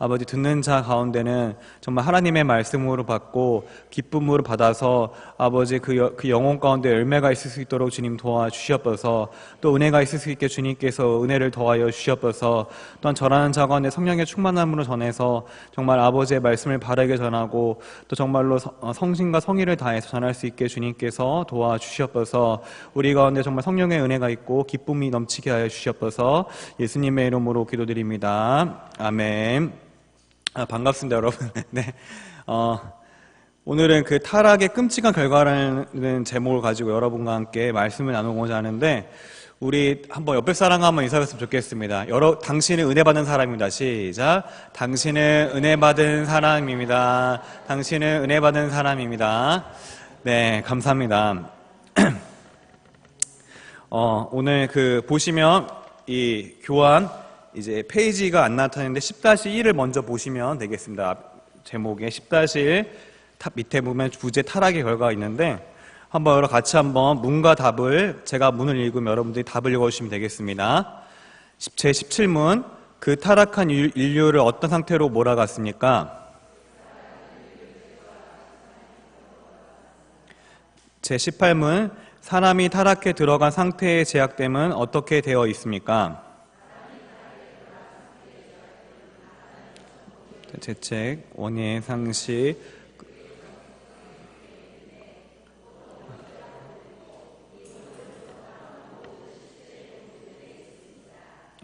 아버지 듣는 자 가운데는 정말 하나님의 말씀으로 받고 기쁨으로 받아서 아버지 그 영혼 가운데 열매가 있을 수 있도록 주님 도와주시옵소서. 또 은혜가 있을 수 있게 주님께서 은혜를 더하여 주시옵소서. 또한 전하는 자 가운데 성령의 충만함으로 전해서 정말 아버지의 말씀을 바르게 전하고 또 정말로 성신과 성의를 다해서 전할 수 있게 주님께서 도와주시옵소서. 우리 가운데 정말 성령의 은혜가 있고 기쁨이 넘치게 하여 주시옵소서. 예수님의 이름으로 기도드립니다. 아멘. 반갑습니다, 여러분. 네. 오늘은 그 타락의 끔찍한 결과라는 제목을 가지고 여러분과 함께 말씀을 나누고자 하는데, 우리 한번 옆에 사람과 한번 인사했으면 좋겠습니다. 당신은 은혜 받은 사람입니다. 시작. 당신은 은혜 받은 사람입니다. 당신은 은혜 받은 사람입니다. 네, 감사합니다. 오늘 보시면 이 교환 이제 페이지가 안 나타나는데 10-1을 먼저 보시면 되겠습니다. 제목에 10-1 밑에 보면 부재 타락의 결과가 있는데, 한번 같이 한번 문과 답을, 제가 문을 읽으면 여러분들이 답을 읽어주시면 되겠습니다. 제 17문, 그 타락한 인류를 어떤 상태로 몰아갔습니까? 제 18문, 사람이 타락해 들어간 상태의 제약됨은 어떻게 되어 있습니까? 재책, 원예, 상식.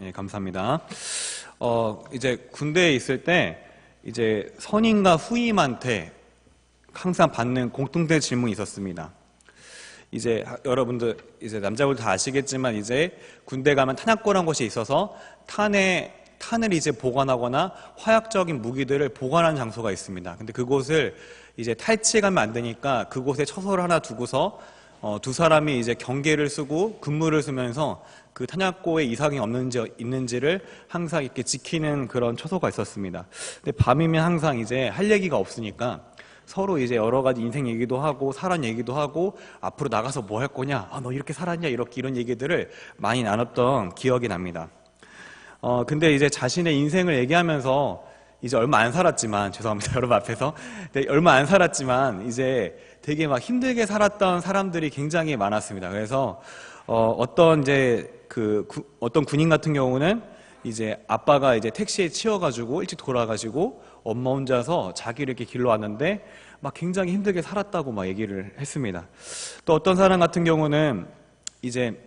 네, 감사합니다. 이제 군대에 있을 때 이제 선임과 후임한테 항상 받는 공통된 질문이 있었습니다. 이제 여러분들 이제 남자분들 다 아시겠지만, 이제 군대 가면 탄약고라는 곳이 있어서 탄을 이제 보관하거나 화약적인 무기들을 보관하는 장소가 있습니다. 근데 그곳을 이제 탈취하면 안 되니까 그곳에 처소를 하나 두고서 두 사람이 이제 경계를 쓰고 근무를 쓰면서 그 탄약고에 이상이 있는지를 항상 이렇게 지키는 그런 처소가 있었습니다. 근데 밤이면 항상 이제 할 얘기가 없으니까 서로 이제 여러 가지 인생 얘기도 하고 사랑 얘기도 하고 앞으로 나가서 뭐 할 거냐, 너 이렇게 살았냐, 이런 얘기들을 많이 나눴던 기억이 납니다. 근데 이제 자신의 인생을 얘기하면서 이제 얼마 안 살았지만, 죄송합니다, 여러분 앞에서. 얼마 안 살았지만 이제 되게 막 힘들게 살았던 사람들이 굉장히 많았습니다. 그래서 어떤 군인 같은 경우는 이제 아빠가 이제 택시에 치여가지고 일찍 돌아가시고 엄마 혼자서 자기를 이렇게 길러왔는데 막 굉장히 힘들게 살았다고 막 얘기를 했습니다. 또 어떤 사람 같은 경우는 이제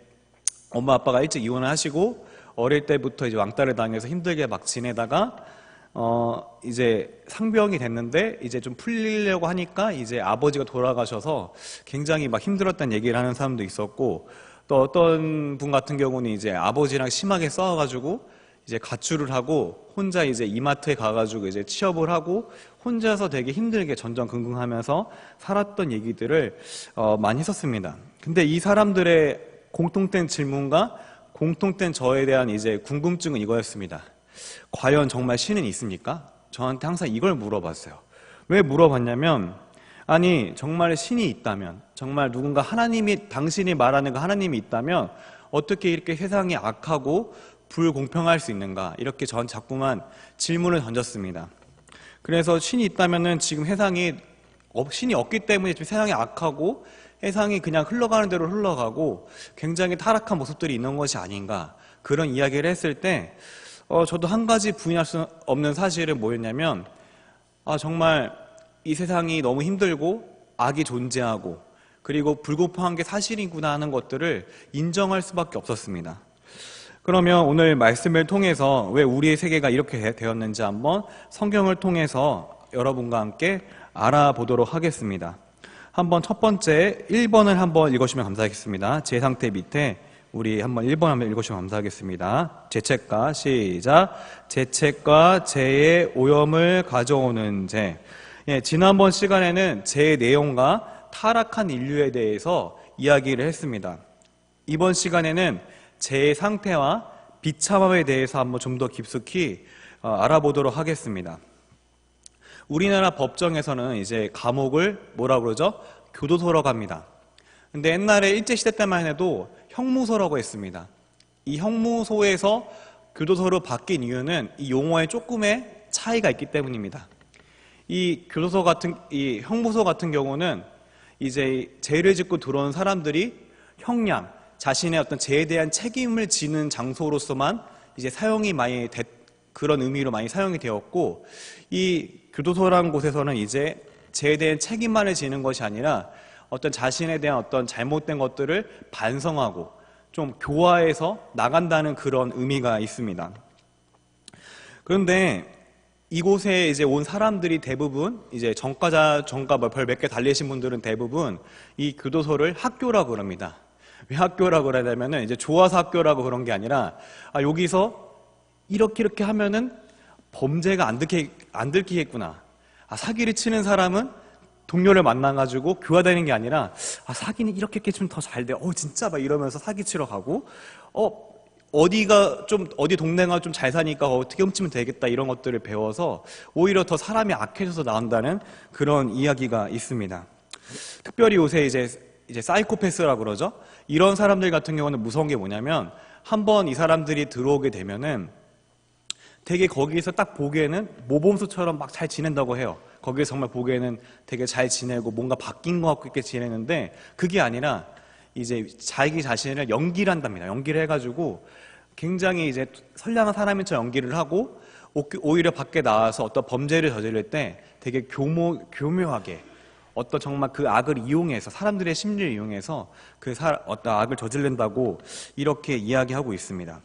엄마 아빠가 일찍 이혼을 하시고 어릴 때부터 이제 왕따를 당해서 힘들게 막 지내다가 이제 상병이 됐는데 이제 좀 풀리려고 하니까 이제 아버지가 돌아가셔서 굉장히 막 힘들었다는 얘기를 하는 사람도 있었고, 또 어떤 분 같은 경우는 이제 아버지랑 심하게 싸워가지고 이제 가출을 하고 혼자 이제 이마트에 가가지고 이제 취업을 하고 혼자서 되게 힘들게 전전긍긍하면서 살았던 얘기들을 많이 했었습니다. 근데 이 사람들의 공통된 질문과 공통된 저에 대한 이제 궁금증은 이거였습니다. 과연 정말 신은 있습니까? 저한테 항상 이걸 물어봤어요. 왜 물어봤냐면, 아니 정말 신이 있다면, 정말 누군가 하나님이, 당신이 말하는 그 하나님이 있다면 어떻게 이렇게 세상이 악하고 불공평할 수 있는가, 이렇게 전 자꾸만 질문을 던졌습니다. 그래서 신이 있다면은 지금 신이 없기 때문에 지금 세상이 악하고 세상이 그냥 흘러가는 대로 흘러가고 굉장히 타락한 모습들이 있는 것이 아닌가, 그런 이야기를 했을 때 저도 한 가지 부인할 수 없는 사실은 뭐였냐면, 정말 이 세상이 너무 힘들고 악이 존재하고 그리고 불공평한 게 사실이구나 하는 것들을 인정할 수밖에 없었습니다. 그러면 오늘 말씀을 통해서 왜 우리의 세계가 이렇게 되었는지 한번 성경을 통해서 여러분과 함께 알아보도록 하겠습니다. 한번 첫 번째 1번을 한번 읽으시면 감사하겠습니다. 제 상태 밑에 우리 한번 1번 한번 읽으시면 감사하겠습니다. 죄책과, 시작. 죄책과 죄의 오염을 가져오는 죄. 지난번 시간에는 죄의 내용과 타락한 인류에 대해서 이야기를 했습니다. 이번 시간에는 죄의 상태와 비참함에 대해서 한번 좀 더 깊숙이 알아보도록 하겠습니다. 우리나라 법정에서는 이제 감옥을 뭐라고 그러죠? 교도소라고 합니다. 근데 옛날에 일제시대 때만 해도 형무소라고 했습니다. 이 형무소에서 교도소로 바뀐 이유는 이 용어의 조금의 차이가 있기 때문입니다. 이 교도소 같은, 이 형무소 같은 경우는 이제 죄를 짓고 들어온 사람들이 형량, 자신의 어떤 죄에 대한 책임을 지는 장소로서만 이제 그런 의미로 많이 사용이 되었고, 이 교도소라는 곳에서는 이제 죄에 대한 책임만을 지는 것이 아니라 어떤 자신에 대한 어떤 잘못된 것들을 반성하고 좀 교화해서 나간다는 그런 의미가 있습니다. 그런데 이곳에 이제 온 사람들이 대부분 이제 전과 별 몇 개 달리신 분들은 대부분 이 교도소를 학교라고 그럽니다. 왜 학교라고 그러냐면은 이제 좋아서 학교라고 그런 게 아니라 여기서 이렇게 하면은 범죄가 안 들키겠구나. 사기를 치는 사람은 동료를 만나가지고 교화되는 게 아니라 사기는 이렇게 좀 더 잘 돼. 진짜 막 이러면서 사기 치러 가고 어디 동네가 좀 잘 사니까 어떻게 훔치면 되겠다 이런 것들을 배워서 오히려 더 사람이 악해져서 나온다는 그런 이야기가 있습니다. 특별히 요새 이제 사이코패스라고 그러죠. 이런 사람들 같은 경우는 무서운 게 뭐냐면 한번 이 사람들이 들어오게 되면은 되게 거기서 딱 보기에는 모범수처럼 막 잘 지낸다고 해요. 거기서 정말 보기에는 되게 잘 지내고 뭔가 바뀐 것 같고 이렇게 지내는데 그게 아니라 이제 자기 자신을 연기를 한답니다. 연기를 해가지고 굉장히 이제 선량한 사람인처럼 연기를 하고 오히려 밖에 나와서 어떤 범죄를 저지를 때 되게 교묘하게 어떤 정말 그 악을 이용해서 사람들의 심리를 이용해서 어떤 악을 저지른다고 이렇게 이야기하고 있습니다.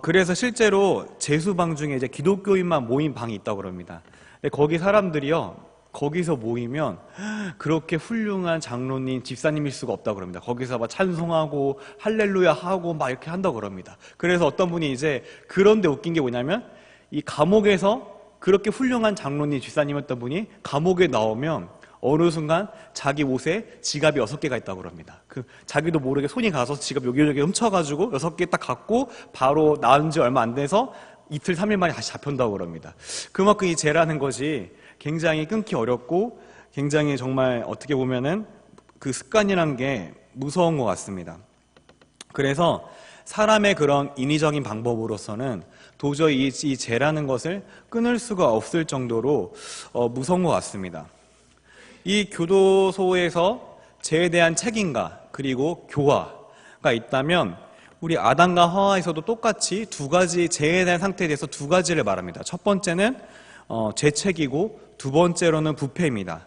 그래서 실제로 재수방 중에 이제 기독교인만 모인 방이 있다고 그럽니다. 근데 거기 사람들이요, 거기서 모이면 그렇게 훌륭한 장로님, 집사님일 수가 없다고 그럽니다. 거기서 막 찬송하고 할렐루야 하고 막 이렇게 한다고 그럽니다. 그래서 어떤 분이 이제 그런데 웃긴 게 뭐냐면 이 감옥에서 그렇게 훌륭한 장로님, 집사님이었던 분이 감옥에 나오면 어느 순간 자기 옷에 지갑이 6개가 있다고 그럽니다. 자기도 모르게 손이 가서 지갑 여기저기 훔쳐가지고 6개 딱 갖고 바로 나온 지 얼마 안 돼서 이틀, 3일 만에 다시 잡힌다고 그럽니다. 그만큼 이 죄라는 것이 굉장히 끊기 어렵고 굉장히 정말 어떻게 보면은 그 습관이란 게 무서운 것 같습니다. 그래서 사람의 그런 인위적인 방법으로서는 도저히 이 죄라는 것을 끊을 수가 없을 정도로 무서운 것 같습니다. 이 교도소에서 죄에 대한 책임과 그리고 교화가 있다면 우리 아담과 하와에서도 똑같이 두 가지 죄에 대한 상태에 대해서 두 가지를 말합니다. 첫 번째는 죄책이고 두 번째로는 부패입니다.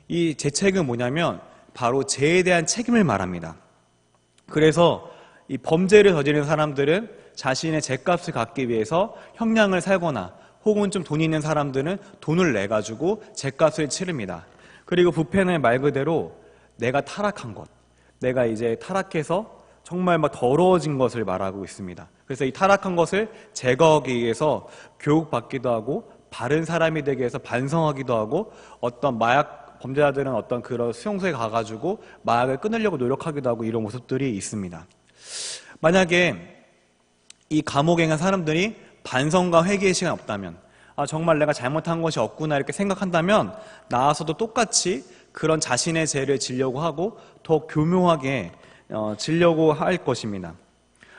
이 죄책은 뭐냐면 바로 죄에 대한 책임을 말합니다. 그래서 이 범죄를 저지르는 사람들은 자신의 죄값을 갚기 위해서 형량을 살거나 혹은 좀 돈 있는 사람들은 돈을 내가지고 죄값을 치릅니다. 그리고 부패는 말 그대로 내가 타락한 것, 내가 이제 타락해서 정말 막 더러워진 것을 말하고 있습니다. 그래서 이 타락한 것을 제거하기 위해서 교육받기도 하고 바른 사람이 되기 위해서 반성하기도 하고 어떤 마약 범죄자들은 어떤 그런 수용소에 가가지고 마약을 끊으려고 노력하기도 하고 이런 모습들이 있습니다. 만약에 이 감옥에 있는 사람들이 반성과 회개의 시간이 없다면 정말 내가 잘못한 것이 없구나 이렇게 생각한다면 나와서도 똑같이 그런 자신의 죄를 지려고 하고 더 교묘하게 지려고 할 것입니다.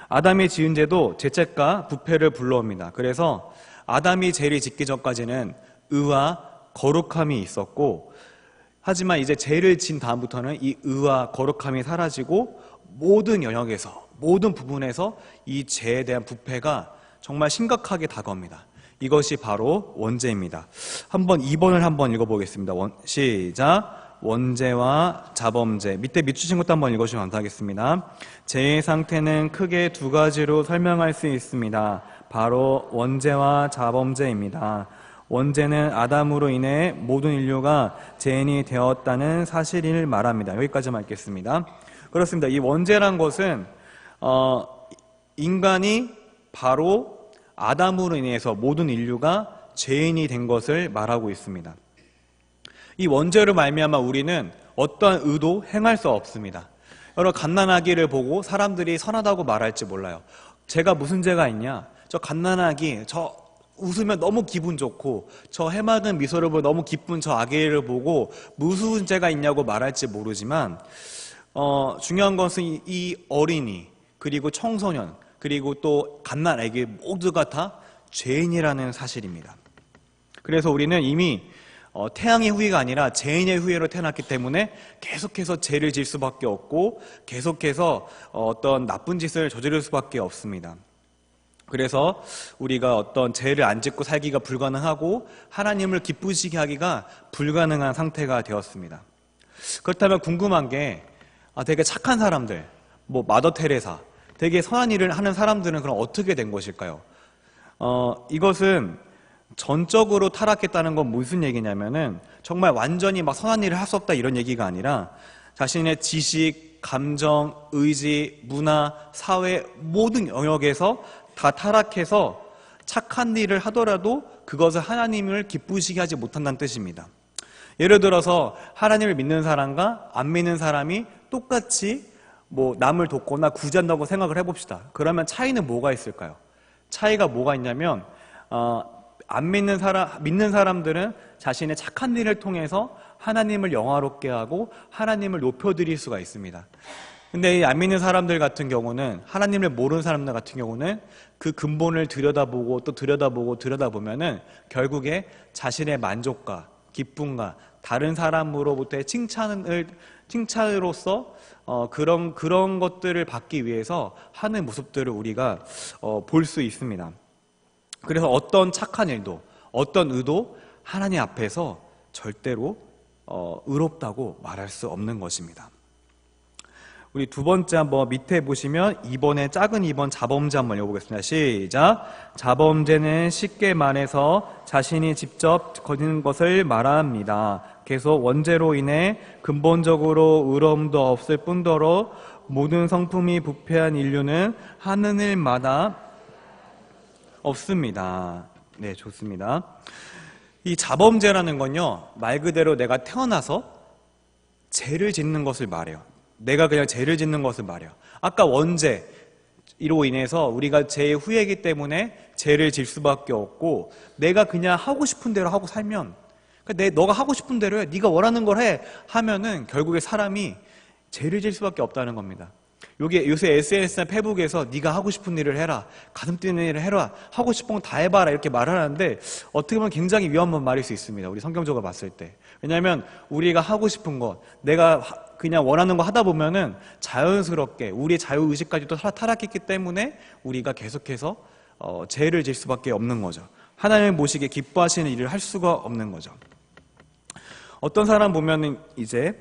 아담이 지은 죄도 죄책과 부패를 불러옵니다. 그래서 아담이 죄를 짓기 전까지는 의와 거룩함이 있었고 하지만 이제 죄를 진 다음부터는 이 의와 거룩함이 사라지고 모든 영역에서 모든 부분에서 이 죄에 대한 부패가 정말 심각하게 다가옵니다. 이것이 바로 원죄입니다. 한번 2번을 한번 읽어보겠습니다. 시작. 원죄와 자범죄. 밑에 밑주신 것도 한번 읽어주시면 감사하겠습니다. 죄의 상태는 크게 두 가지로 설명할 수 있습니다. 바로 원죄와 자범죄입니다. 원죄는 아담으로 인해 모든 인류가 죄인이 되었다는 사실을 말합니다. 여기까지만 읽겠습니다. 그렇습니다. 이 원죄란 것은 인간이 바로 아담으로 인해서 모든 인류가 죄인이 된 것을 말하고 있습니다. 이 원죄로 말미암아 우리는 어떠한 의도 행할 수 없습니다. 여러 갓난아기를 보고 사람들이 선하다고 말할지 몰라요. 제가 무슨 죄가 있냐? 저 갓난아기, 저 웃으면 너무 기분 좋고 저 해맑은 미소를 보고 너무 기쁜 저 아기를 보고 무슨 죄가 있냐고 말할지 모르지만 중요한 것은 이 어린이 그리고 청소년 그리고 또 갓난아기 모두가 다 죄인이라는 사실입니다. 그래서 우리는 이미 태양의 후예가 아니라 죄인의 후예로 태어났기 때문에 계속해서 죄를 질 수밖에 없고 계속해서 어떤 나쁜 짓을 저지를 수밖에 없습니다. 그래서 우리가 어떤 죄를 안 짓고 살기가 불가능하고 하나님을 기쁘시게 하기가 불가능한 상태가 되었습니다. 그렇다면 궁금한 게 되게 착한 사람들, 뭐 마더 테레사, 되게 선한 일을 하는 사람들은 그럼 어떻게 된 것일까요? 이것은 전적으로 타락했다는 건 무슨 얘기냐면은 정말 완전히 막 선한 일을 할 수 없다 이런 얘기가 아니라 자신의 지식, 감정, 의지, 문화, 사회 모든 영역에서 다 타락해서 착한 일을 하더라도 그것을 하나님을 기쁘시게 하지 못한다는 뜻입니다. 예를 들어서 하나님을 믿는 사람과 안 믿는 사람이 똑같이 뭐 남을 돕거나 구제한다고 생각을 해봅시다. 그러면 차이는 뭐가 있을까요? 차이가 뭐가 있냐면 안 믿는 사람들은 자신의 착한 일을 통해서 하나님을 영화롭게 하고 하나님을 높여드릴 수가 있습니다. 근데 이 안 믿는 사람들 같은 경우는, 하나님을 모르는 사람들 같은 경우는 그 근본을 들여다보고 또 들여다보면은 결국에 자신의 만족과 기쁨과 다른 사람으로부터의 칭찬으로서 그런 것들을 받기 위해서 하는 모습들을 우리가 볼 수 있습니다. 그래서 어떤 착한 일도, 어떤 의도 하나님 앞에서 절대로 의롭다고 말할 수 없는 것입니다. 우리 두 번째 한번 밑에 보시면 2번의 작은 2번 자범죄 한번 읽어보겠습니다. 시작. 자범죄는 쉽게 말해서 자신이 직접 거짓 것을 말합니다. 계속 원죄로 인해 근본적으로 의로움도 없을 뿐더러 모든 성품이 부패한 인류는 하는 일마다 없습니다. 네, 좋습니다. 이 자범죄라는 건요, 말 그대로 내가 태어나서 죄를 짓는 것을 말해요. 내가 그냥 죄를 짓는 것을 말해요. 아까 원죄로 인해서 우리가 죄의 후예이기 때문에 죄를 질 수밖에 없고, 내가 그냥 하고 싶은 대로 하고 살면, 너가 하고 싶은 대로 해, 네가 원하는 걸 해 하면은 결국에 사람이 죄를 질 수밖에 없다는 겁니다. 요새 SNS나 페북에서 네가 하고 싶은 일을 해라, 가슴 뛰는 일을 해라, 하고 싶은 건 다 해봐라 이렇게 말하는데 어떻게 보면 굉장히 위험한 말일 수 있습니다. 우리 성경적으로 봤을 때. 왜냐하면 우리가 하고 싶은 것, 내가 그냥 원하는 거 하다 보면은 자연스럽게 우리의 자유의식까지도 타락했기 때문에 우리가 계속해서 죄를 질 수밖에 없는 거죠. 하나님을 모시게 기뻐하시는 일을 할 수가 없는 거죠. 어떤 사람 보면은 이제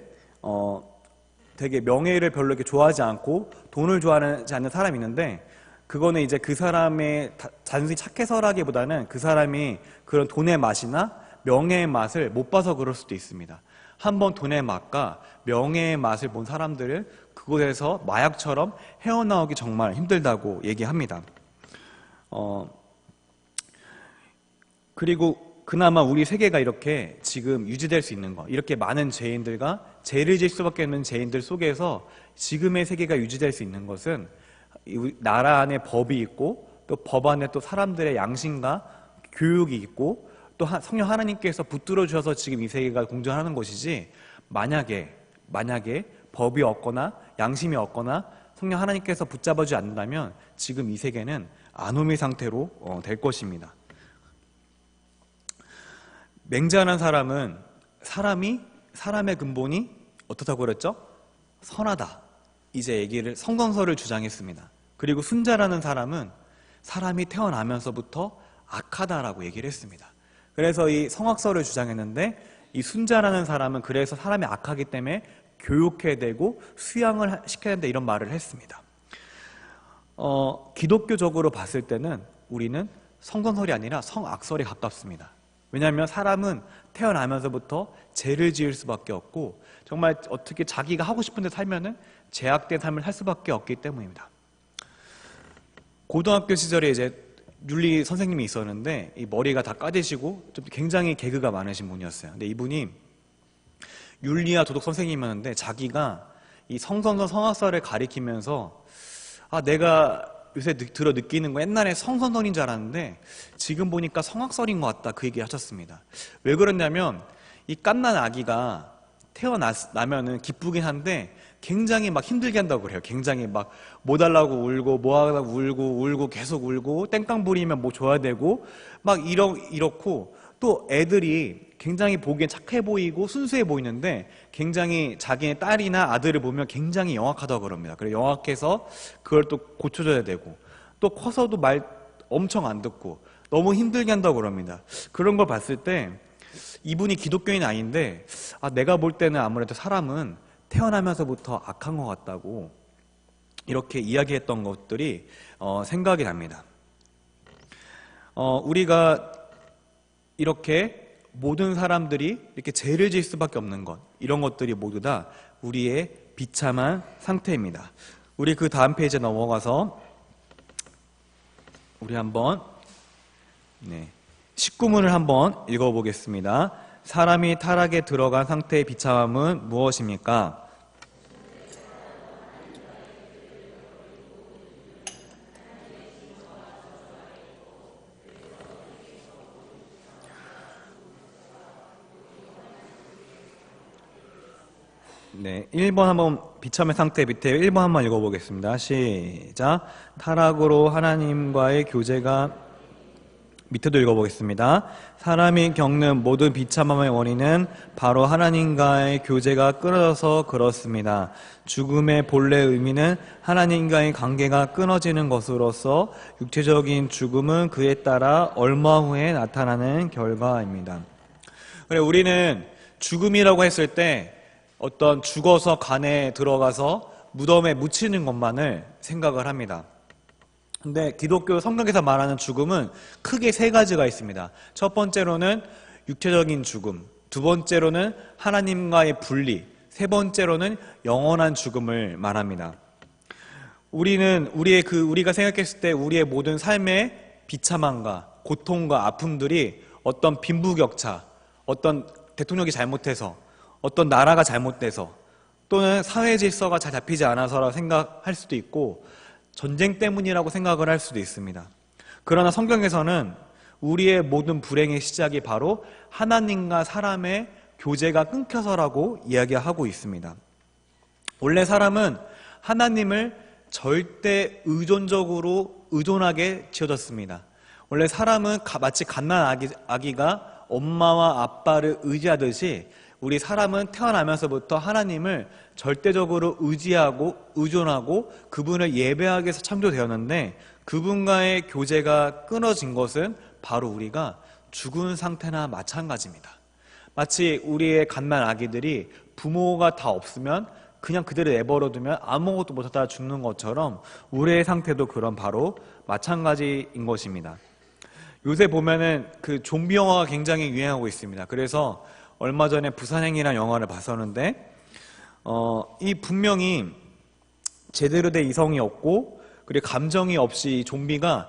되게 명예를 별로 이렇게 좋아하지 않고 돈을 좋아하지 않는 사람이 있는데, 그거는 이제 그 사람의 단순히 착해서라기보다는 그 사람이 그런 돈의 맛이나 명예의 맛을 못 봐서 그럴 수도 있습니다. 한번 돈의 맛과 명예의 맛을 본 사람들은 그곳에서 마약처럼 헤어나오기 정말 힘들다고 얘기합니다. 그리고 그나마 우리 세계가 이렇게 지금 유지될 수 있는 것, 이렇게 많은 죄인들과 죄를 질 수밖에 없는 죄인들 속에서 지금의 세계가 유지될 수 있는 것은 나라 안에 법이 있고 또 법 안에 또 사람들의 양심과 교육이 있고 또 성령 하나님께서 붙들어 주셔서 지금 이 세계가 공존하는 것이지, 만약에 법이 없거나 양심이 없거나 성령 하나님께서 붙잡아주지 않는다면 지금 이 세계는 아노미 상태로 될 것입니다. 맹자라는 사람은 사람의 근본이 어떻다고 그랬죠? 선하다. 이제 성경설을 주장했습니다. 그리고 순자라는 사람은 사람이 태어나면서부터 악하다라고 얘기를 했습니다. 그래서 이 성악설을 주장했는데, 이 순자라는 사람은 그래서 사람이 악하기 때문에 교육해야 되고 수양을 시켜야 된다 이런 말을 했습니다. 기독교적으로 봤을 때는 우리는 성경설이 아니라 성악설에 가깝습니다. 왜냐하면 사람은 태어나면서부터 죄를 지을 수밖에 없고 정말 어떻게 자기가 하고 싶은 데 살면은 죄악된 삶을 살 수밖에 없기 때문입니다. 고등학교 시절에 이제 윤리 선생님이 있었는데 이 머리가 다 까지시고 좀 굉장히 개그가 많으신 분이었어요. 근데 이분이 윤리와 도덕 선생님이었는데 자기가 이 성선설 성악설을 가리키면서 내가 요새 들어 느끼는 거 옛날에 성선설인 줄 알았는데 지금 보니까 성악설인 것 같다, 그 얘기 하셨습니다. 왜 그러냐면 이 갓난 아기가 태어나면은 기쁘긴 한데 굉장히 막 힘들게 한다고 그래요. 굉장히 막 뭐 달라고 울고 뭐 하라고 울고 계속 울고 땡깡 부리면 뭐 줘야 되고 막 이렇고 또 애들이 굉장히 보기엔 착해 보이고 순수해 보이는데 굉장히 자기의 딸이나 아들을 보면 굉장히 영악하다고 그럽니다. 그래서 영악해서 그걸 또 고쳐줘야 되고, 또 커서도 말 엄청 안 듣고 너무 힘들게 한다고 그럽니다. 그런 걸 봤을 때 이분이 기독교인 아닌데, 내가 볼 때는 아무래도 사람은 태어나면서부터 악한 것 같다고 이렇게 이야기했던 것들이 생각이 납니다. 우리가 이렇게 모든 사람들이 이렇게 죄를 지을 수밖에 없는 것, 이런 것들이 모두 다 우리의 비참한 상태입니다. 우리 그 다음 페이지에 넘어가서 우리 한번 19문을 한번 읽어보겠습니다. 사람이 타락에 들어간 상태의 비참함은 무엇입니까? 네, 1번 한번 비참의 상태 밑에 1번 한번 읽어보겠습니다. 시작. 타락으로 하나님과의 교제가, 밑에도 읽어보겠습니다. 사람이 겪는 모든 비참함의 원인은 바로 하나님과의 교제가 끊어져서 그렇습니다. 죽음의 본래 의미는 하나님과의 관계가 끊어지는 것으로서 육체적인 죽음은 그에 따라 얼마 후에 나타나는 결과입니다. 그래, 우리는 죽음이라고 했을 때 어떤 죽어서 간에 들어가서 무덤에 묻히는 것만을 생각을 합니다. 근데 기독교 성경에서 말하는 죽음은 크게 세 가지가 있습니다. 첫 번째로는 육체적인 죽음, 두 번째로는 하나님과의 분리, 세 번째로는 영원한 죽음을 말합니다. 우리는 우리가 생각했을 때 우리의 모든 삶의 비참함과 고통과 아픔들이 어떤 빈부격차, 어떤 대통령이 잘못해서, 어떤 나라가 잘못돼서, 또는 사회 질서가 잘 잡히지 않아서라고 생각할 수도 있고, 전쟁 때문이라고 생각을 할 수도 있습니다. 그러나 성경에서는 우리의 모든 불행의 시작이 바로 하나님과 사람의 교제가 끊겨서라고 이야기하고 있습니다. 원래 사람은 하나님을 절대 의존하게 지어졌습니다. 원래 사람은 마치 갓난 아기가 엄마와 아빠를 의지하듯이 우리 사람은 태어나면서부터 하나님을 절대적으로 의지하고 의존하고 그분을 예배하기 위해서 창조되었는데, 그분과의 교제가 끊어진 것은 바로 우리가 죽은 상태나 마찬가지입니다. 마치 우리의 갓난 아기들이 부모가 다 없으면 그냥 그대로 내버려두면 아무것도 못하다 죽는 것처럼 우리의 상태도 그런 바로 마찬가지인 것입니다. 요새 보면은 그 좀비 영화가 굉장히 유행하고 있습니다. 그래서 얼마 전에 부산행이라는 영화를 봤었는데, 이 분명히 제대로 된 이성이 없고, 그리고 감정이 없이 좀비가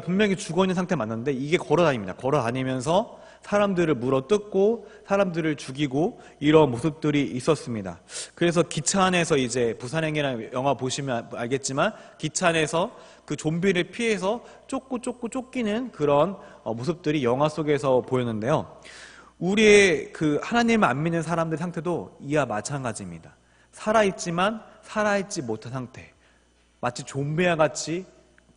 분명히 죽어 있는 상태 맞는데, 이게 걸어다닙니다. 걸어다니면서 사람들을 물어뜯고, 사람들을 죽이고, 이런 모습들이 있었습니다. 그래서 기차 안에서 이제 부산행이라는 영화 보시면 알겠지만, 기차 안에서 그 좀비를 피해서 쫓기는 그런 모습들이 영화 속에서 보였는데요. 우리의 그 하나님을 안 믿는 사람들 상태도 이와 마찬가지입니다. 살아있지만 살아있지 못한 상태, 마치 좀비와 같이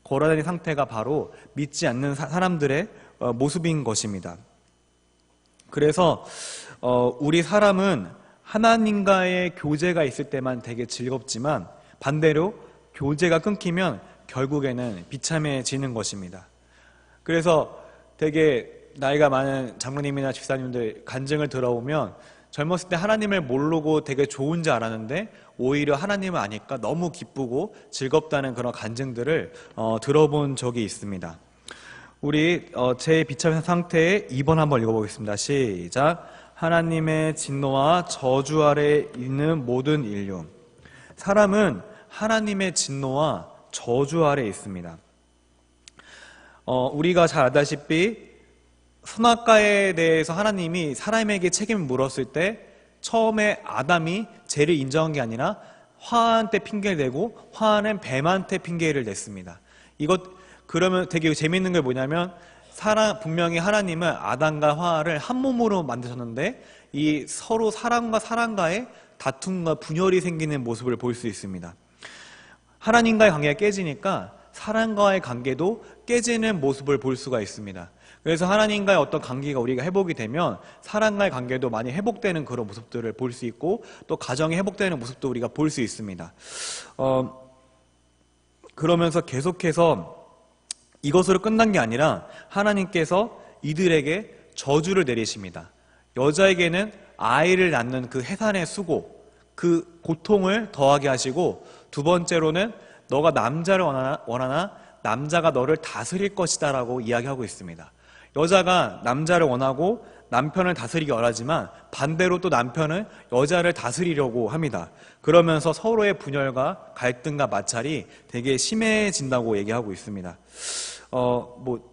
걸어다니는 상태가 바로 믿지 않는 사람들의 모습인 것입니다. 그래서 우리 사람은 하나님과의 교제가 있을 때만 되게 즐겁지만, 반대로 교제가 끊기면 결국에는 비참해지는 것입니다. 그래서 되게 나이가 많은 장로님이나 집사님들 간증을 들어보면, 젊었을 때 하나님을 모르고 되게 좋은 줄 알았는데 오히려 하나님을 아니까 너무 기쁘고 즐겁다는 그런 간증들을 들어본 적이 있습니다. 우리 제 비참한 상태의 2번 한번 읽어보겠습니다. 시작. 하나님의 진노와 저주 아래 있는 모든 인류. 사람은 하나님의 진노와 저주 아래 있습니다. 우리가 잘 알다시피 선악과에 대해서 하나님이 사람에게 책임을 물었을 때 처음에 아담이 죄를 인정한 게 아니라 화한테 핑계를 대고, 화한은 뱀한테 핑계를 냈습니다. 그러면 되게 재밌는 게 뭐냐면, 분명히 하나님은 아담과 화를 한 몸으로 만드셨는데, 이 서로 사람과의 다툼과 분열이 생기는 모습을 볼 수 있습니다. 하나님과의 관계가 깨지니까 사람과의 관계도 깨지는 모습을 볼 수가 있습니다. 그래서 하나님과의 어떤 관계가 우리가 회복이 되면 사람과의 관계도 많이 회복되는 그런 모습들을 볼 수 있고, 또 가정이 회복되는 모습도 우리가 볼 수 있습니다. 그러면서 계속해서 이것으로 끝난 게 아니라 하나님께서 이들에게 저주를 내리십니다. 여자에게는 아이를 낳는 그 해산의 수고, 그 고통을 더하게 하시고, 두 번째로는 너가 남자를 원하나 남자가 너를 다스릴 것이다 라고 이야기하고 있습니다. 여자가 남자를 원하고 남편을 다스리기 원하지만 반대로 또 남편은 여자를 다스리려고 합니다. 그러면서 서로의 분열과 갈등과 마찰이 되게 심해진다고 얘기하고 있습니다.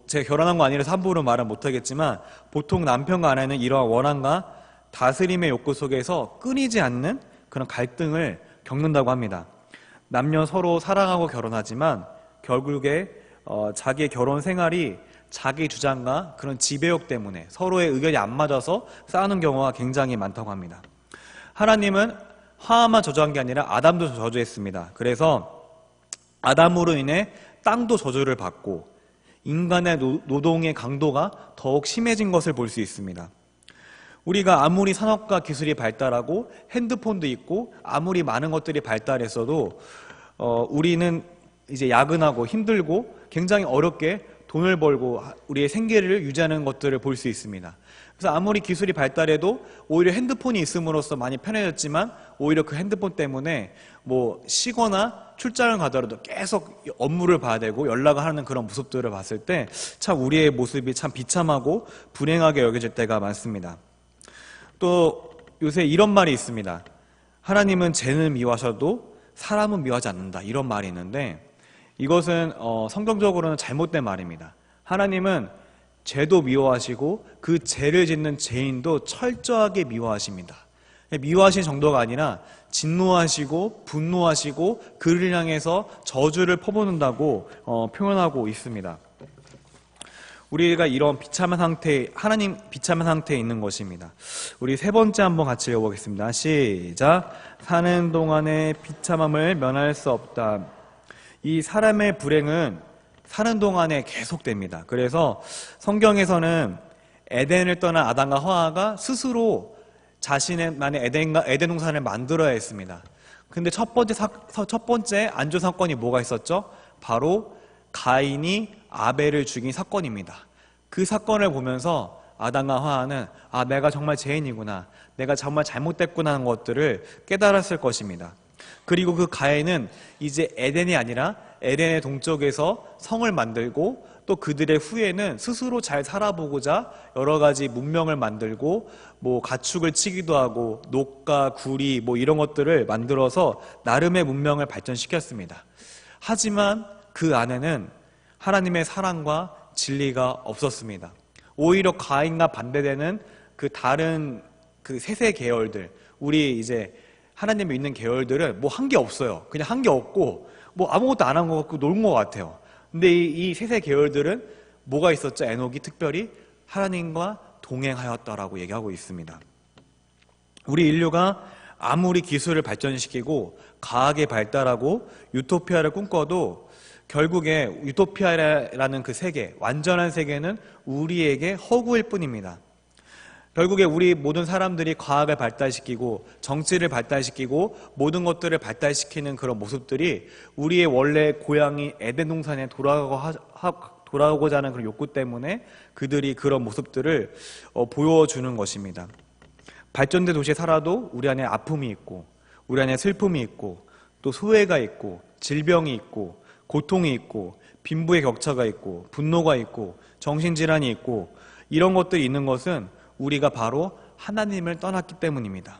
제가 결혼한 거 아니라서 함부로 말은 못하겠지만, 보통 남편과 아내는 이러한 원한과 다스림의 욕구 속에서 끊이지 않는 그런 갈등을 겪는다고 합니다. 남녀 서로 사랑하고 결혼하지만 결국에 자기의 결혼 생활이 자기 주장과 그런 지배욕 때문에 서로의 의견이 안 맞아서 싸우는 경우가 굉장히 많다고 합니다. 하나님은 하와만 저주한 게 아니라 아담도 저주했습니다. 그래서 아담으로 인해 땅도 저주를 받고 인간의 노동의 강도가 더욱 심해진 것을 볼 수 있습니다. 우리가 아무리 산업과 기술이 발달하고 핸드폰도 있고 아무리 많은 것들이 발달했어도 우리는 이제 야근하고 힘들고 굉장히 어렵게 돈을 벌고 우리의 생계를 유지하는 것들을 볼 수 있습니다. 그래서 아무리 기술이 발달해도 오히려 핸드폰이 있음으로써 많이 편해졌지만, 오히려 그 핸드폰 때문에 쉬거나 출장을 가더라도 계속 업무를 봐야 되고 연락을 하는 그런 모습들을 봤을 때 참 우리의 모습이 참 비참하고 불행하게 여겨질 때가 많습니다. 또 요새 이런 말이 있습니다. 하나님은 죄는 미워하셔도 사람은 미워하지 않는다, 이런 말이 있는데, 이것은 성경적으로는 잘못된 말입니다. 하나님은 죄도 미워하시고 그 죄를 짓는 죄인도 철저하게 미워하십니다. 미워하신 정도가 아니라 진노하시고 분노하시고 그를 향해서 저주를 퍼붓는다고 표현하고 있습니다. 우리가 이런 비참한 상태, 하나님 비참한 상태에 있는 것입니다. 우리 세 번째 한번 같이 읽어보겠습니다. 시작. 사는 동안의 비참함을 면할 수 없다. 이 사람의 불행은 사는 동안에 계속됩니다. 그래서 성경에서는 에덴을 떠난 아담과 하와가 스스로 자신만의 에덴 동산을 만들어야 했습니다. 근데 첫 번째 안조 사건이 뭐가 있었죠? 바로 가인이 아벨을 죽인 사건입니다. 그 사건을 보면서 아담과 하와는 내가 정말 죄인이구나, 내가 정말 잘못됐구나 하는 것들을 깨달았을 것입니다. 그리고 그 가인은 이제 에덴이 아니라 에덴의 동쪽에서 성을 만들고, 또 그들의 후예는 스스로 잘 살아보고자 여러 가지 문명을 만들고 가축을 치기도 하고 녹과 구리 이런 것들을 만들어서 나름의 문명을 발전시켰습니다. 하지만 그 안에는 하나님의 사랑과 진리가 없었습니다. 오히려 가인과 반대되는 그 다른 그 세세 계열들, 우리 이제 하나님을 믿는 계열들은 한 게 없어요. 그냥 한 게 없고 아무것도 안 한 것 같고 놀은 것 같아요. 근데 이 세세 계열들은 뭐가 있었죠? 에녹이 특별히 하나님과 동행하였다라고 얘기하고 있습니다. 우리 인류가 아무리 기술을 발전시키고 과학이 발달하고 유토피아를 꿈꿔도 결국에 유토피아라는 그 세계, 완전한 세계는 우리에게 허구일 뿐입니다. 결국에 우리 모든 사람들이 과학을 발달시키고 정치를 발달시키고 모든 것들을 발달시키는 그런 모습들이 우리의 원래 고향이 에덴 동산에 돌아오고자 하는 그런 욕구 때문에 그들이 그런 모습들을 보여주는 것입니다. 발전된 도시에 살아도 우리 안에 아픔이 있고, 우리 안에 슬픔이 있고, 또 소외가 있고, 질병이 있고, 고통이 있고, 빈부의 격차가 있고, 분노가 있고, 정신질환이 있고, 이런 것들이 있는 것은 우리가 바로 하나님을 떠났기 때문입니다.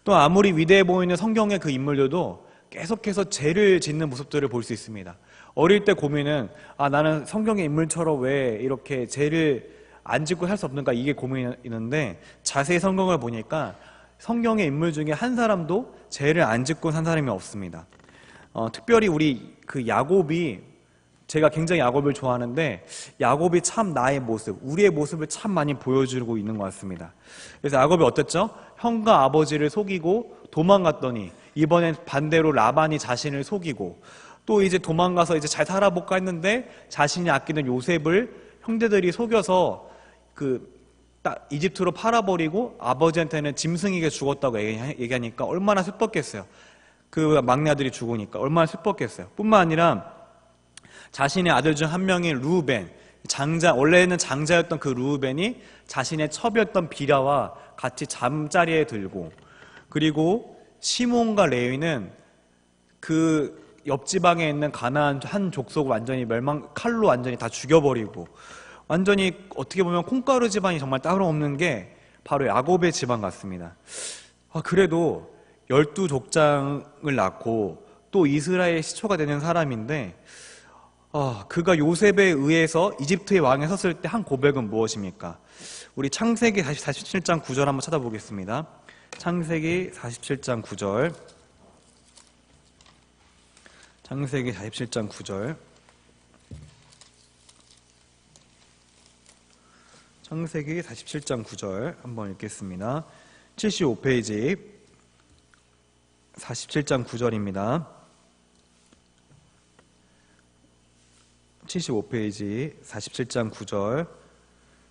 또 아무리 위대해 보이는 성경의 그 인물들도 계속해서 죄를 짓는 모습들을 볼 수 있습니다. 어릴 때 고민은 나는 성경의 인물처럼 왜 이렇게 죄를 안 짓고 살 수 없는가, 이게 고민이는데 자세히 성경을 보니까 성경의 인물 중에 한 사람도 죄를 안 짓고 산 사람이 없습니다. 특별히 우리 그 야곱이, 제가 굉장히 야곱을 좋아하는데 야곱이 참 나의 모습, 우리의 모습을 참 많이 보여주고 있는 것 같습니다. 그래서 야곱이 어땠죠? 형과 아버지를 속이고 도망갔더니 이번엔 반대로 라반이 자신을 속이고 또 이제 도망가서 이제 잘 살아볼까 했는데 자신이 아끼는 요셉을 형제들이 속여서 딱 이집트로 팔아버리고 아버지한테는 짐승에게 죽었다고 얘기하니까 얼마나 슬펐겠어요. 그 막내 아들이 죽으니까 얼마나 슬펐겠어요. 뿐만 아니라 자신의 아들 중 한 명인 루벤, 원래는 장자였던 그 루벤이 자신의 첩이었던 비라와 같이 잠자리에 들고, 그리고 시몬과 레위는 그 옆지방에 있는 가나안 한 족속을 완전히 칼로 완전히 다 죽여버리고, 완전히 어떻게 보면 콩가루 집안이 정말 따로 없는 게 바로 야곱의 집안 같습니다. 그래도 12족장을 낳고 또 이스라엘 시초가 되는 사람인데, 그가 요셉에 의해서 이집트의 왕에 섰을 때 한 고백은 무엇입니까? 우리 창세기 47장 9절 한번 찾아보겠습니다. 창세기 47장 9절. 창세기 47장 9절. 창세기 47장 9절 한번 읽겠습니다. 75페이지 47장 9절입니다. 75페이지 47장 9절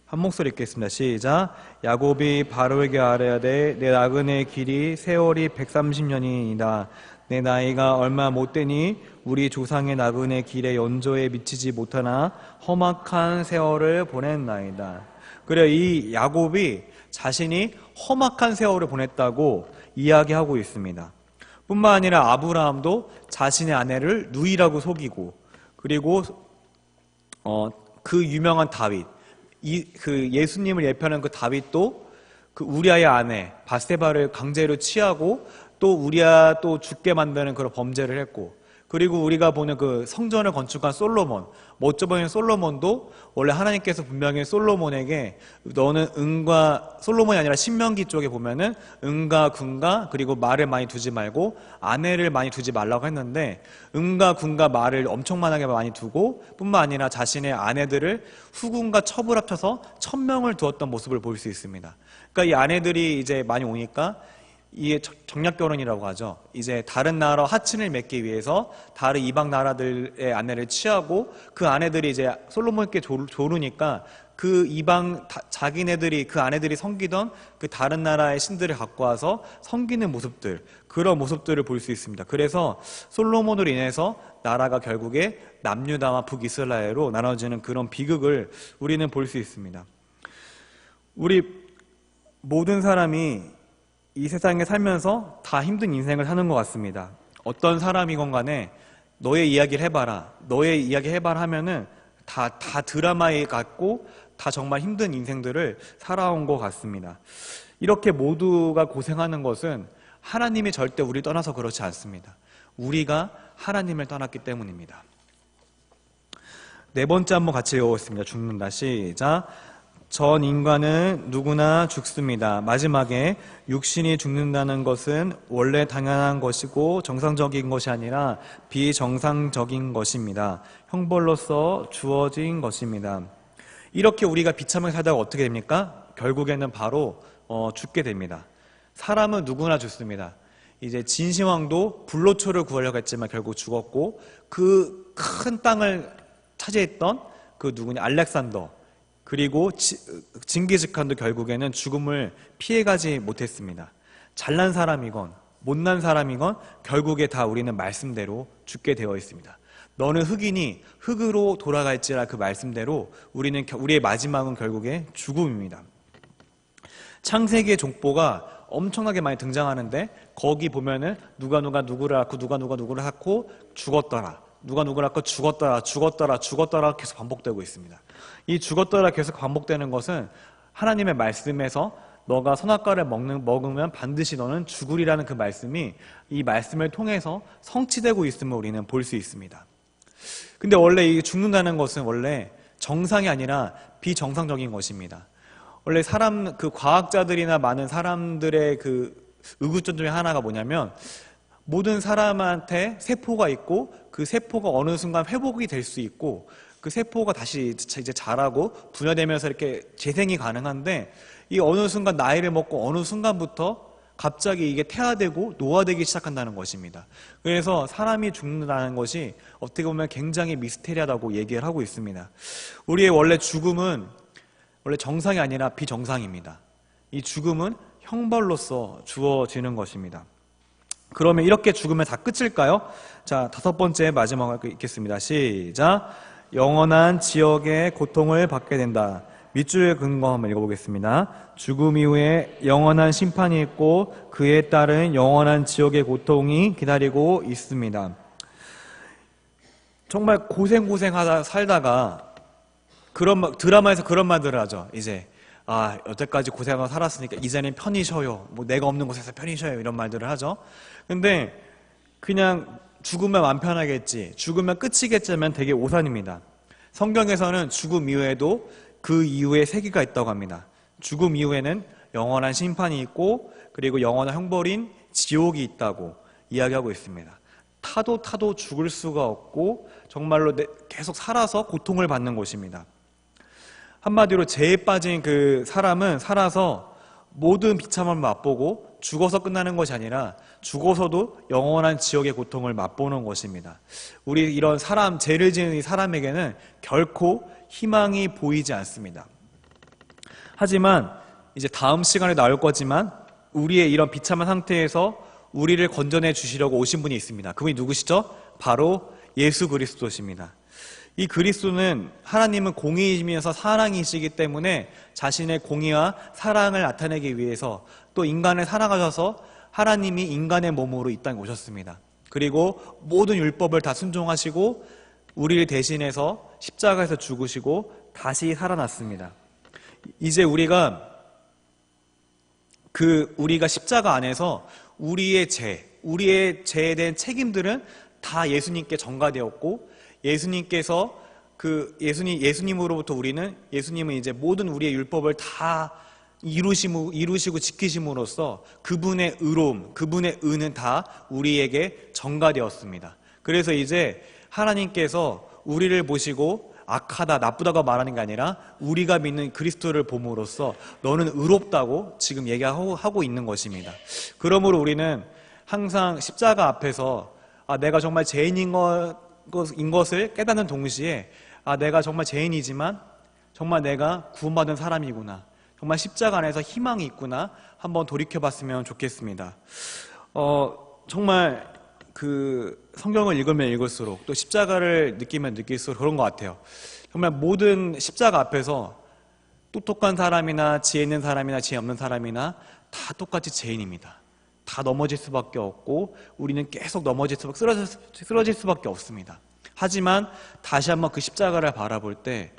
한 목소리 읽겠습니다. 시작. 야곱이 바로에게 아뢰되 내 나그네의 길이 세월이 130년이니이다. 내 나이가 얼마 못되니 우리 조상의 나그네 길에 연조에 미치지 못하나 험악한 세월을 보냈나이다. 그래, 이 야곱이 자신이 험악한 세월을 보냈다고 이야기하고 있습니다. 뿐만 아니라 아브라함도 자신의 아내를 누이라고 속이고, 그리고 그 유명한 다윗, 그 예수님을 예표하는 그 다윗도 그 우리아의 아내 바세바를 강제로 취하고 또 우리아 또 죽게 만드는 그런 범죄를 했고, 그리고 우리가 보는 그 성전을 건축한 솔로몬, 멋져 보이는 솔로몬도 원래 하나님께서 분명히 솔로몬에게 너는 솔로몬이 아니라 신명기 쪽에 보면은 은과 군과 그리고 말을 많이 두지 말고 아내를 많이 두지 말라고 했는데, 은과 군과 말을 엄청 많이 두고 뿐만 아니라 자신의 아내들을 후군과 첩을 합쳐서 1000명을 두었던 모습을 볼 수 있습니다. 그러니까 이 아내들이 이제 많이 오니까 이게 정략결혼이라고 하죠. 이제 다른 나라와 하친을 맺기 위해서 다른 이방 나라들의 아내를 취하고 그 아내들이 이제 솔로몬께 조르니까 그 자기네들이 그 아내들이 섬기던 그 다른 나라의 신들을 갖고 와서 섬기는 모습들, 그런 모습들을 볼 수 있습니다. 그래서 솔로몬으로 인해서 나라가 결국에 남유다와 북이스라엘로 나눠지는 그런 비극을 우리는 볼 수 있습니다. 우리 모든 사람이 이 세상에 살면서 다 힘든 인생을 사는 것 같습니다. 어떤 사람이건 간에 너의 이야기를 해봐라, 너의 이야기 해봐라 하면은 다 드라마에 같고 다 정말 힘든 인생들을 살아온 것 같습니다. 이렇게 모두가 고생하는 것은 하나님이 절대 우리를 떠나서 그렇지 않습니다. 우리가 하나님을 떠났기 때문입니다. 네 번째 한번 같이 읽어보겠습니다. 죽는다. 시작. 전 인간은 누구나 죽습니다. 마지막에 육신이 죽는다는 것은 원래 당연한 것이고 정상적인 것이 아니라 비정상적인 것입니다. 형벌로서 주어진 것입니다. 이렇게 우리가 비참하게 살다가 어떻게 됩니까? 결국에는 바로 죽게 됩니다. 사람은 누구나 죽습니다. 이제 진시황도 불로초를 구하려고 했지만 결국 죽었고, 그 큰 땅을 차지했던 그 알렉산더, 그리고 징기즈칸도 결국에는 죽음을 피해가지 못했습니다. 잘난 사람이건 못난 사람이건 결국에 다 우리는 말씀대로 죽게 되어 있습니다. 너는 흙이니 흙으로 돌아갈지라, 그 말씀대로 우리의 마지막은 결국에 죽음입니다. 창세기의 족보가 엄청나게 많이 등장하는데 거기 보면은 누가 누구를 낳고 누가 누구를 낳고 죽었더라, 누가 누구를 낳고 죽었더라 계속 반복되고 있습니다. 이 죽었더라 계속 반복되는 것은 하나님의 말씀에서 너가 선악과를 먹으면 반드시 너는 죽으리라는 그 말씀이 이 말씀을 통해서 성취되고 있음을 우리는 볼 수 있습니다. 근데 원래 이 죽는다는 것은 원래 정상이 아니라 비정상적인 것입니다. 원래 그 과학자들이나 많은 사람들의 그 의구점 중에 하나가 뭐냐면, 모든 사람한테 세포가 있고 그 세포가 어느 순간 회복이 될 수 있고 그 세포가 다시 이제 자라고 분열되면서 이렇게 재생이 가능한데, 이 어느 순간 나이를 먹고 어느 순간부터 갑자기 이게 태아되고 노화되기 시작한다는 것입니다. 그래서 사람이 죽는다는 것이 어떻게 보면 굉장히 미스테리하다고 얘기를 하고 있습니다. 우리의 원래 죽음은 원래 정상이 아니라 비정상입니다. 이 죽음은 형벌로서 주어지는 것입니다. 그러면 이렇게 죽으면 다 끝일까요? 자, 5번째 마지막을 읽겠습니다. 시작. 영원한 지옥의 고통을 받게 된다. 밑줄에 근거 한번 읽어보겠습니다. 죽음 이후에 영원한 심판이 있고 그에 따른 영원한 지옥의 고통이 기다리고 있습니다. 정말 고생하다 살다가 드라마에서 그런 말들을 하죠. 이제 여태까지 고생하고 살았으니까 이제는 편히 쉬어요. 뭐 내가 없는 곳에서 편히 쉬어요. 이런 말들을 하죠. 근데 그냥 죽으면 맘 편하겠지, 죽으면 끝이겠지만 되게 오산입니다. 성경에서는 죽음 이후에도 그 이후에 세계가 있다고 합니다. 죽음 이후에는 영원한 심판이 있고 그리고 영원한 형벌인 지옥이 있다고 이야기하고 있습니다. 타도 죽을 수가 없고 정말로 계속 살아서 고통을 받는 곳입니다. 한마디로 죄에 빠진 그 사람은 살아서 모든 비참함을 맛보고 죽어서 끝나는 것이 아니라 죽어서도 영원한 지옥의 고통을 맛보는 것입니다. 우리 이런 죄를 지은 이 사람에게는 결코 희망이 보이지 않습니다. 하지만 이제 다음 시간에 나올 거지만 우리의 이런 비참한 상태에서 우리를 건져내 주시려고 오신 분이 있습니다. 그분이 누구시죠? 바로 예수 그리스도십니다. 이 그리스도는 하나님은 공의이시면서 사랑이시기 때문에 자신의 공의와 사랑을 나타내기 위해서 또 인간을 사랑하셔서 하나님이 인간의 몸으로 이 땅에 오셨습니다. 그리고 모든 율법을 다 순종하시고 우리를 대신해서 십자가에서 죽으시고 다시 살아났습니다. 이제 우리가 십자가 안에서 우리의 죄에 대한 책임들은 다 예수님께 전가되었고 예수님께서 예수님으로부터 예수님은 이제 모든 우리의 율법을 다 이루시고 지키심으로써 그분의 의로움, 그분의 의는 다 우리에게 전가되었습니다. 그래서 이제 하나님께서 우리를 보시고 악하다, 나쁘다고 말하는 게 아니라 우리가 믿는 그리스도를 봄으로써 너는 의롭다고 지금 얘기하고 있는 것입니다. 그러므로 우리는 항상 십자가 앞에서 내가 정말 죄인인 것을 깨닫는 동시에 내가 정말 죄인이지만 정말 내가 구원받은 사람이구나, 정말 십자가 안에서 희망이 있구나 한번 돌이켜봤으면 좋겠습니다. 정말 성경을 읽으면 읽을수록 또 십자가를 느끼면 느낄수록 그런 것 같아요. 정말 모든 십자가 앞에서 똑똑한 사람이나 지혜 있는 사람이나 지혜 없는 사람이나 다 똑같이 죄인입니다. 다 넘어질 수밖에 없고 우리는 계속 쓰러질 수밖에 없습니다. 하지만 다시 한번 그 십자가를 바라볼 때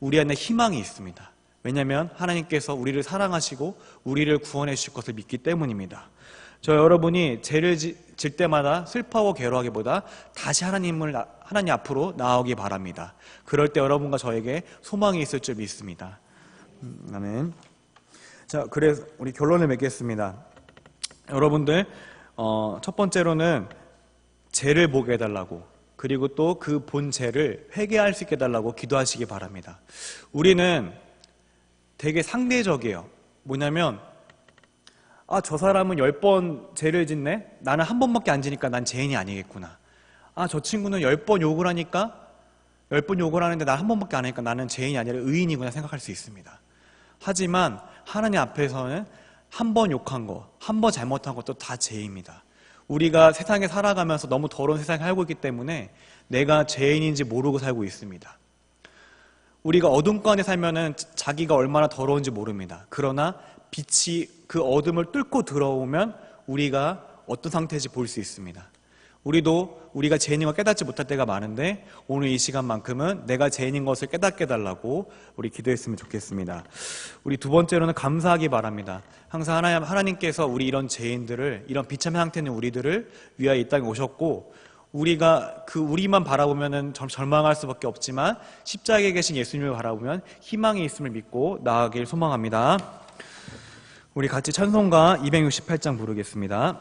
우리 안에 희망이 있습니다. 왜냐하면 하나님께서 우리를 사랑하시고 우리를 구원해 주실 것을 믿기 때문입니다. 여러분이 죄를 질 때마다 슬퍼하고 괴로워하기보다 다시 하나님 앞으로 나아오기 바랍니다. 그럴 때 여러분과 저에게 소망이 있을 줄 믿습니다. 아멘. 자, 그래서 우리 결론을 맺겠습니다. 여러분들, 첫 번째로는 죄를 보게 해달라고, 그리고 또 그 본 죄를 회개할 수 있게 해달라고 기도하시기 바랍니다. 우리는 되게 상대적이에요. 뭐냐면 저 사람은 10번 죄를 짓네? 나는 한 번밖에 안 지니까 난 죄인이 아니겠구나. 저 친구는 10번 욕을 하는데 난 한 번밖에 안 하니까 나는 죄인이 아니라 의인이구나 생각할 수 있습니다. 하지만 하나님 앞에서는 한 번 욕한 거, 한 번 잘못한 것도 다 죄입니다. 우리가 세상에 살아가면서 너무 더러운 세상에 살고 있기 때문에 내가 죄인인지 모르고 살고 있습니다. 우리가 어둠 가운데 살면은 자기가 얼마나 더러운지 모릅니다. 그러나 빛이 그 어둠을 뚫고 들어오면 우리가 어떤 상태인지 볼 수 있습니다. 우리가 죄인인 걸 깨닫지 못할 때가 많은데 오늘 이 시간만큼은 내가 죄인인 것을 깨닫게 해달라고 우리 기도했으면 좋겠습니다. 우리 두 번째로는 감사하기 바랍니다. 항상 하나님께서 우리 이런 죄인들을, 이런 비참한 상태 있는 우리들을 위하여 이 땅에 오셨고 우리만 바라보면 절망할 수밖에 없지만 십자가에 계신 예수님을 바라보면 희망이 있음을 믿고 나아가길 소망합니다. 우리 같이 찬송가 268장 부르겠습니다.